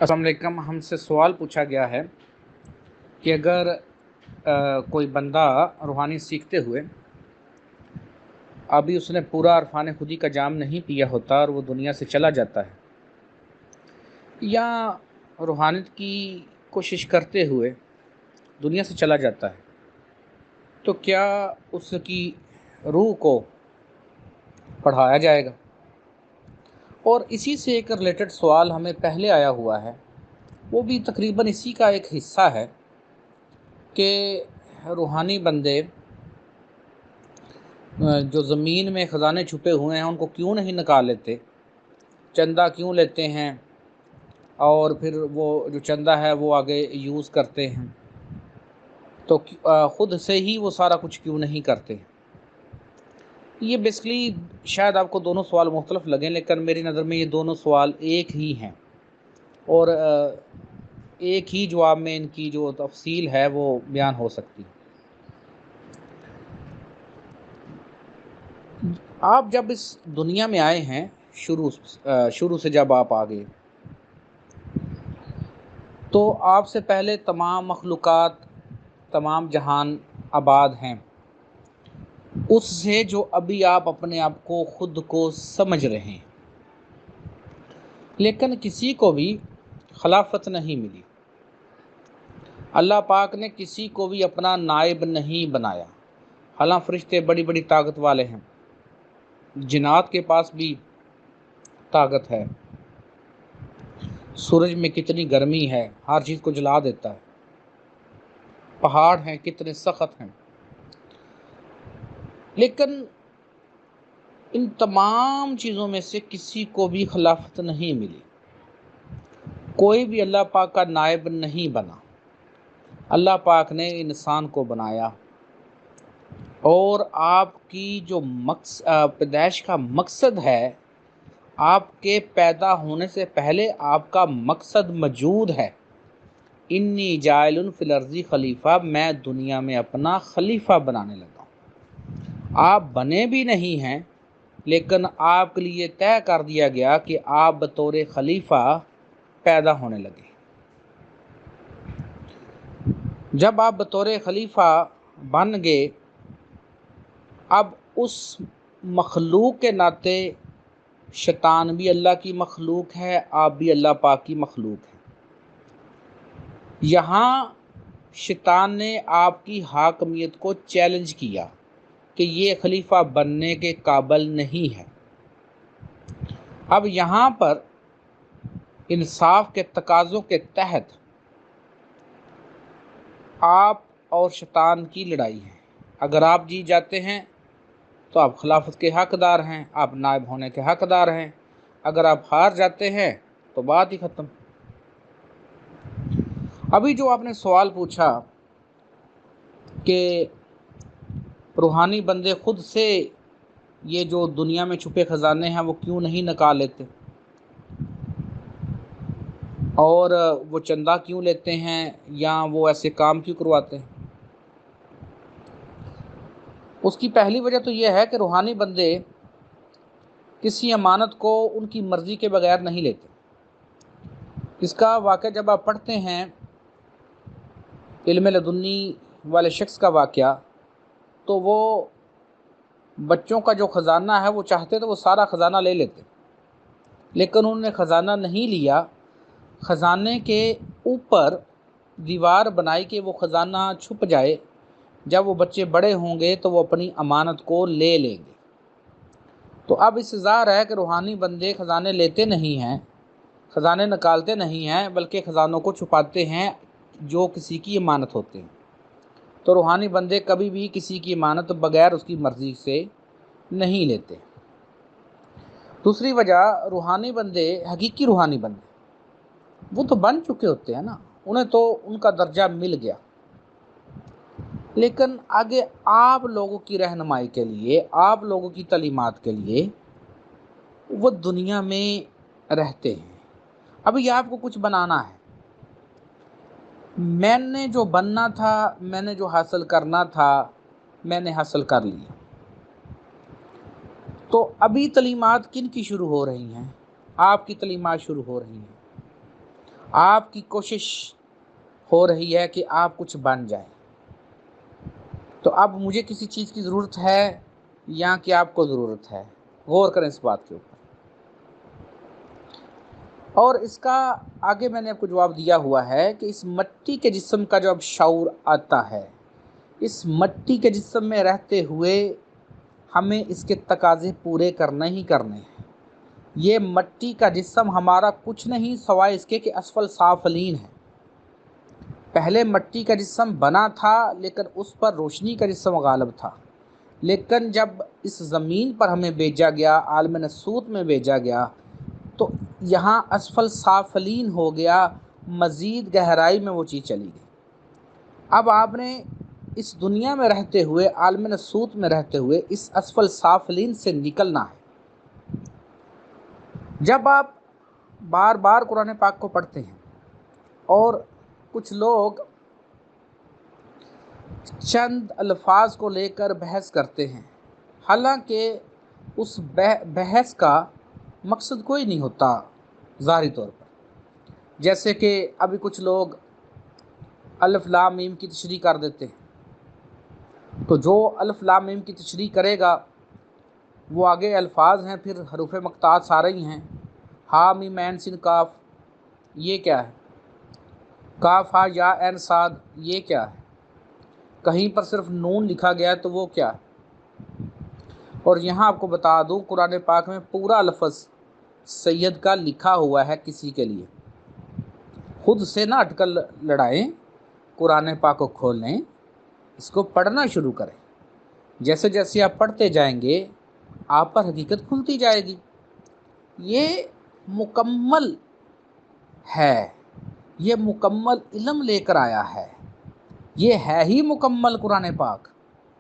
अस्सलाम वालेकुम। हमसे सवाल पूछा गया है कि अगर कोई बंदा रूहानी सीखते हुए अभी उसने पूरा अरफान खुदी का जाम नहीं पिया होता और वो दुनिया से चला जाता है, या रूहानियत की कोशिश करते हुए दुनिया से चला जाता है, तो क्या उसकी रूह को पढ़ाया जाएगा? और इसी से एक रिलेटेड सवाल हमें पहले आया हुआ है, वो भी तकरीबन इसी का एक हिस्सा है कि रूहानी बंदे जो ज़मीन में ख़जाने छुपे हुए हैं उनको क्यों नहीं निकाल लेते, चंदा क्यों लेते हैं और फिर वो जो चंदा है वो आगे यूज़ करते हैं, तो ख़ुद से ही वो सारा कुछ क्यों नहीं करते। ये बेसिकली शायद आपको दोनों सवाल मुख्तलिफ लगें, लेकिन मेरी नज़र में ये दोनों सवाल एक ही हैं और एक ही जवाब में इनकी जो तफसील है वो बयान हो सकती है। आप जब इस दुनिया में आए हैं, शुरू से जब आप आ गए, तो आपसे पहले तमाम मखलूक़ात, तमाम जहान आबाद हैं, उससे जो अभी आप अपने आप को ख़ुद को समझ रहे हैं, लेकिन किसी को भी खिलाफत नहीं मिली। अल्लाह पाक ने किसी को भी अपना नायब नहीं बनाया। हालांकि फरिश्ते बड़ी बड़ी ताकत वाले हैं, जिन्नात के पास भी ताकत है, सूरज में कितनी गर्मी है, हर चीज़ को जला देता है, पहाड़ हैं कितने सख्त हैं, लेकिन इन तमाम चीज़ों में से किसी को भी खिलाफत नहीं मिली। कोई भी अल्लाह पाक का नायब नहीं बना। अल्लाह पाक ने इंसान को बनाया और आपकी जो पैदाइश का मकसद है, आपके पैदा होने से पहले आपका मकसद मौजूद है। इन्नी जाइलुन फिल अर्ज़ी खलीफा, मैं दुनिया में अपना खलीफा बनाने लगा हूँ। आप बने भी नहीं हैं, लेकिन आपके लिए तय कर दिया गया कि आप बतौर खलीफा पैदा होने लगे। जब आप बतौर खलीफा बन गए, अब उस मखलूक के नाते शैतान भी अल्लाह की मखलूक है, आप भी अल्लाह पाक की मखलूक है। यहाँ शैतान ने आपकी हाकमियत को चैलेंज किया कि ये खलीफा बनने के काबिल नहीं है। अब यहाँ पर इंसाफ के तकाज़ों के तहत आप और शैतान की लड़ाई है। अगर आप जीत जाते हैं तो आप खिलाफत के हकदार हैं, आप नायब होने के हकदार हैं। अगर आप हार जाते हैं तो बात ही ख़त्म। अभी जो आपने सवाल पूछा कि रूहानी बंदे ख़ुद से ये जो दुनिया में छुपे ख़जाने हैं वो क्यों नहीं निकाल लेते और वो चंदा क्यों लेते हैं या वो ऐसे काम क्यों करवाते हैं, उसकी पहली वजह तो ये है कि रूहानी बंदे किसी अमानत को उनकी मर्ज़ी के बगैर नहीं लेते। इसका वाक़या जब आप पढ़ते हैं, इल्म लदुन्नी वाले शख्स का वाक़या, तो वो बच्चों का जो ख़जाना है वो चाहते तो वो सारा ख़जाना ले लेते, लेकिन उन्होंने ख़जाना नहीं लिया। ख़जाने के ऊपर दीवार बनाई कि वो ख़जाना छुप जाए, जब वो बच्चे बड़े होंगे तो वो अपनी अमानत को ले लेंगे। तो अब इससे ज़ाहिर है कि रूहानी बंदे ख़जाने लेते नहीं हैं, ख़जाने निकालते नहीं हैं, बल्कि ख़जानों को छुपाते हैं जो किसी की अमानत होते हैं। तो रूहानी बंदे कभी भी किसी की अमानत बग़ैर उसकी मर्ज़ी से नहीं लेते। दूसरी वजह, रूहानी बंदे, हकीकी रूहानी बंदे, वो तो बन चुके होते हैं ना, उन्हें तो उनका दर्जा मिल गया, लेकिन आगे आप लोगों की रहनुमाई के लिए, आप लोगों की तालीमात के लिए वो दुनिया में रहते हैं। अभी आपको कुछ बनाना है। मैंने जो बनना था, मैंने जो हासिल करना था, मैंने हासिल कर लिया। तो अभी तालीमात किन की शुरू हो रही हैं? आपकी तालीमात शुरू हो रही हैं। آپ کی کوشش ہو رہی ہے کہ آپ کچھ بن جائیں، تو اب مجھے کسی چیز کی ضرورت ہے یا کہ آپ کو ضرورت ہے؟ غور کریں اس بات کے اوپر۔ اور اس کا آگے میں نے آپ کو جواب دیا ہوا ہے کہ اس مٹی کے جسم کا جو اب شعور آتا ہے، اس مٹی کے جسم میں رہتے ہوئے ہمیں اس کے تقاضے پورے کرنے ہی کرنے ہیں۔ یہ مٹی کا جسم ہمارا کچھ نہیں سوائے اس کے کہ اسفل سافلین ہے۔ پہلے مٹی کا جسم بنا تھا لیکن اس پر روشنی کا جسم غالب تھا، لیکن جب اس زمین پر ہمیں بھیجا گیا، عالم نسوت میں بھیجا گیا، تو یہاں اسفل سافلین ہو گیا، مزید گہرائی میں وہ چیز چلی گئی۔ اب آپ نے اس دنیا میں رہتے ہوئے، عالم نسوت میں رہتے ہوئے اس اسفل سافلین سے نکلنا ہے۔ جب آپ بار بار قرآن پاک کو پڑھتے ہیں اور کچھ لوگ چند الفاظ کو لے کر بحث کرتے ہیں، حالانکہ اس بحث کا مقصد کوئی نہیں ہوتا ظاہری طور پر، جیسے کہ ابھی کچھ لوگ الف لام میم کی تشریح کر دیتے ہیں، تو جو الف لام میم کی تشریح کرے گا وہ آگے الفاظ ہیں، پھر حروف مقطوعات سارے ہی ہیں، ہا میم عین سین کاف، یہ کیا ہے؟ کاف ہا یا عین صاد، یہ کیا ہے؟ کہیں پر صرف نون لکھا گیا ہے تو وہ کیا ہے؟ اور یہاں آپ کو بتا دوں قرآن پاک میں پورا لفظ سید کا لکھا ہوا ہے کسی کے لیے۔ خود سے نہ اٹکل لڑائیں، قرآن پاک کو کھول لیں، اس کو پڑھنا شروع کریں۔ جیسے جیسے آپ پڑھتے جائیں گے آپ پر حقیقت کھلتی جائے گی۔ یہ مکمل ہے، یہ مکمل علم لے کر آیا ہے، یہ ہے ہی مکمل قرآن پاک۔